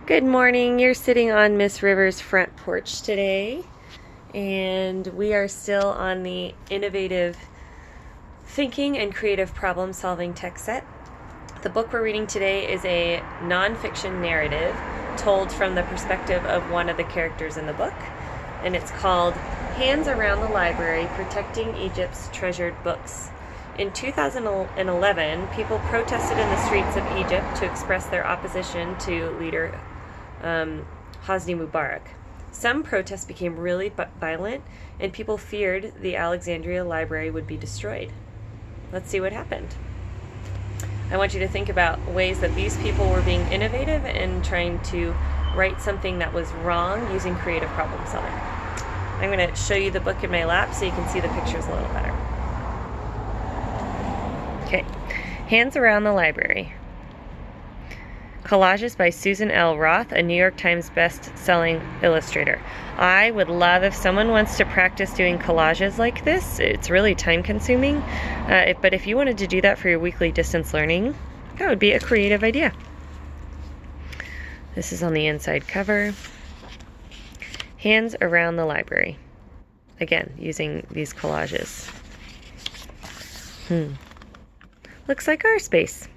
Good morning. You're sitting on Miss Rivers' front porch today, and we are still on the innovative thinking and creative problem solving tech set. The book we're reading today is a nonfiction narrative told from the perspective of one of the characters in the book, and it's called Hands Around the Library: Protecting Egypt's Treasured Books. In 2011, people protested in the streets of Egypt to express their opposition to leader Hosni Mubarak. Some protests became really violent, and people feared the Alexandria Library would be destroyed. Let's see what happened. I want you to think about ways that these people were being innovative and trying to right something that was wrong using creative problem solving. I'm going to show you the book in my lap so you can see the pictures a little better. Okay, Hands Around the Library. Collages by Susan L. Roth, a New York Times best-selling illustrator. I would love if someone wants to practice doing collages like this. It's really time-consuming, but if you wanted to do that for your weekly distance learning, that would be a creative idea. This is on the inside cover. Hands Around the Library. Again, using these collages. Looks like our space.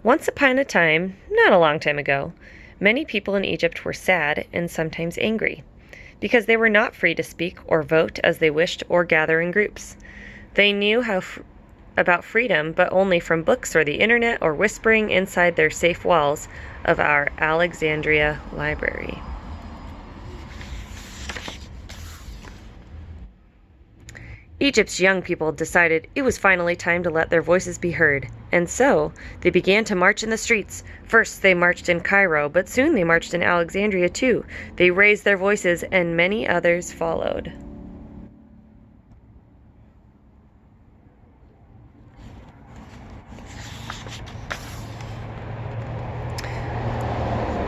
Once upon a time, not a long time ago, many people in Egypt were sad and sometimes angry because they were not free to speak or vote as they wished or gather in groups. They knew about freedom, but only from books or the internet or whispering inside their safe walls of our Alexandria Library. Egypt's young people decided it was finally time to let their voices be heard, and so they began to march in the streets. First they marched in Cairo, but soon they marched in Alexandria too. They raised their voices, and many others followed.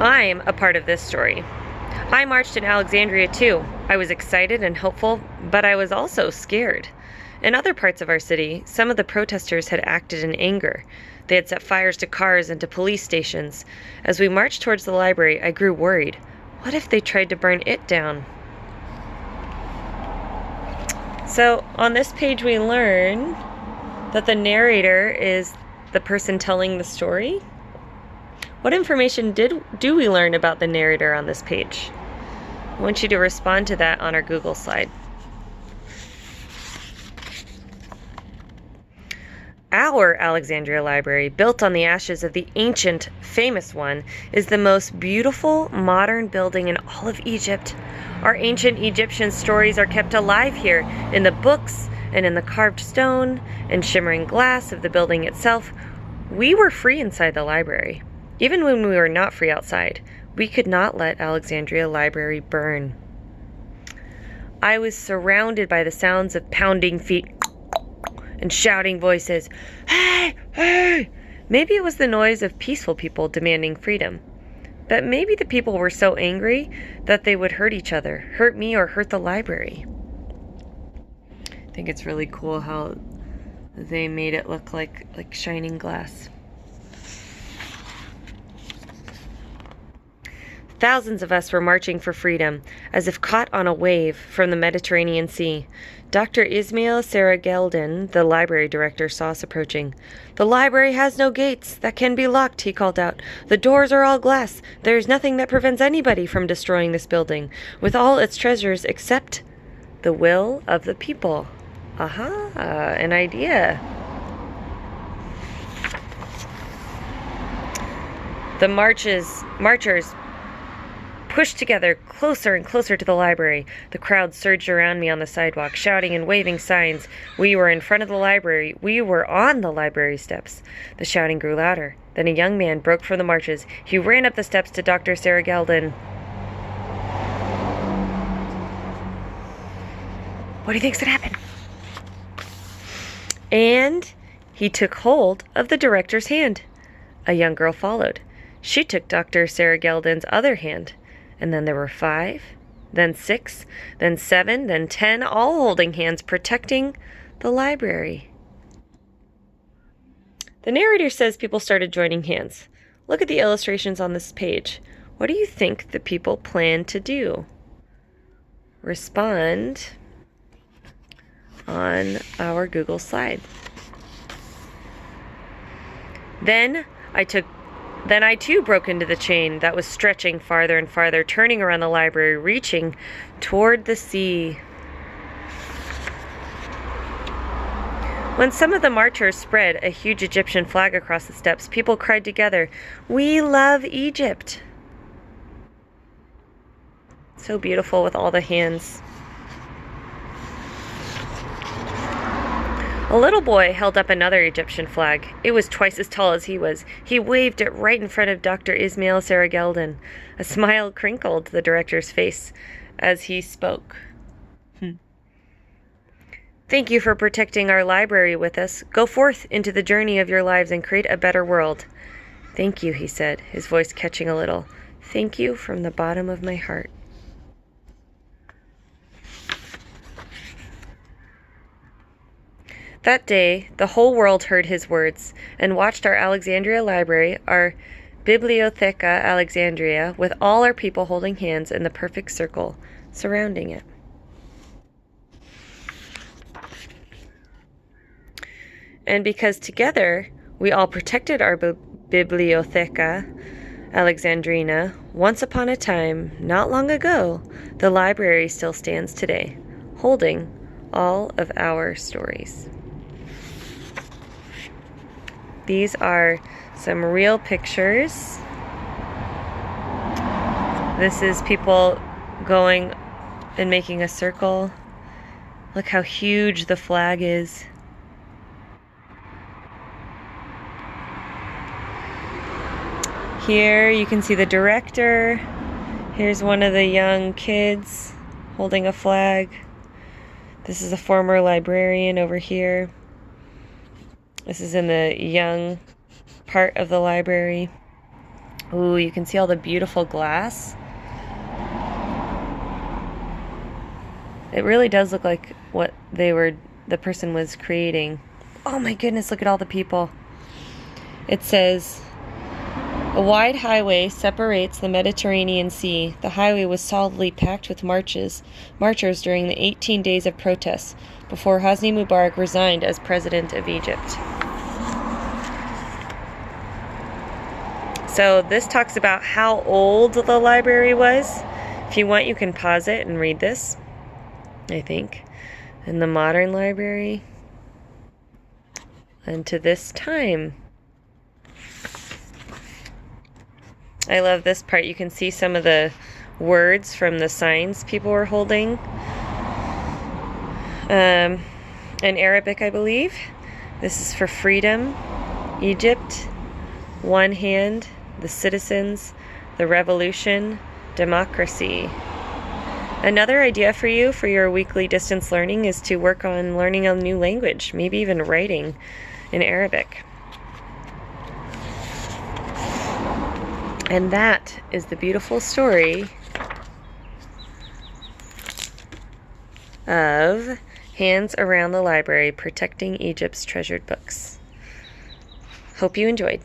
I'm a part of this story. I marched in Alexandria too. I was excited and hopeful, but I was also scared. In other parts of our city, some of the protesters had acted in anger. They had set fires to cars and to police stations. As we marched towards the library, I grew worried. What if they tried to burn it down? So on this page we learn that the narrator is the person telling the story. What information do we learn about the narrator on this page? I want you to respond to that on our Google slide. Our Alexandria Library, built on the ashes of the ancient, famous one, is the most beautiful modern building in all of Egypt. Our ancient Egyptian stories are kept alive here in the books and in the carved stone and shimmering glass of the building itself. We were free inside the library. Even when we were not free outside, we could not let Alexandria Library burn. I was surrounded by the sounds of pounding feet and shouting voices. Hey! Hey! Maybe it was the noise of peaceful people demanding freedom. But maybe the people were so angry that they would hurt each other, hurt me or hurt the library. I think it's really cool how they made it look like shining glass. Thousands of us were marching for freedom, as if caught on a wave from the Mediterranean Sea. Dr. Ismail Serageldin, the library director, saw us approaching. "The library has no gates that can be locked," he called out. "The doors are all glass. There is nothing that prevents anybody from destroying this building, with all its treasures except the will of the people." Aha, an idea. The marchers pushed together closer and closer to the library. The crowd surged around me on the sidewalk, shouting and waving signs. We were in front of the library. We were on the library steps. The shouting grew louder. Then a young man broke from the marches. He ran up the steps to Dr. Serageldin. "What do you think's gonna happen?" And he took hold of the director's hand. A young girl followed. She took Dr. Serageldin's other hand. And then there were 5, then 6, then 7, then 10, all holding hands, protecting the library. The narrator says people started joining hands. Look at the illustrations on this page. What do you think the people plan to do? Respond on our Google slide. Then I too broke into the chain that was stretching farther and farther, turning around the library, reaching toward the sea. When some of the marchers spread a huge Egyptian flag across the steps, people cried together, "We love Egypt!" So beautiful with all the hands. A little boy held up another Egyptian flag. It was twice as tall as he was. He waved it right in front of Dr. Ismail Sarageldin. A smile crinkled the director's face as he spoke. Thank you for protecting our library with us. Go forth into the journey of your lives and create a better world. Thank you, he said, his voice catching a little. Thank you from the bottom of my heart. That day, the whole world heard his words and watched our Alexandria library, our Bibliotheca Alexandria, with all our people holding hands in the perfect circle surrounding it. And because together we all protected our Bibliotheca Alexandrina, once upon a time, not long ago, the library still stands today, holding all of our stories. These are some real pictures. This is people going and making a circle. Look how huge the flag is. Here you can see the director. Here's one of the young kids holding a flag. This is a former librarian over here. This is in the young part of the library. Ooh, you can see all the beautiful glass. It really does look like what the person was creating. Oh my goodness, look at all the people. It says, a wide highway separates the Mediterranean Sea. The highway was solidly packed with marchers during the 18 days of protests before Hosni Mubarak resigned as president of Egypt. So this talks about how old the library was. If you want, you can pause it and read this, I think. In the modern library. And to this time. I love this part. You can see some of the words from the signs people were holding. In Arabic, I believe. This is for freedom, Egypt, one hand, the citizens, the revolution, democracy. Another idea for you for your weekly distance learning is to work on learning a new language, maybe even writing in Arabic. And that is the beautiful story of Hands Around the Library, Protecting Egypt's Treasured Books. Hope you enjoyed.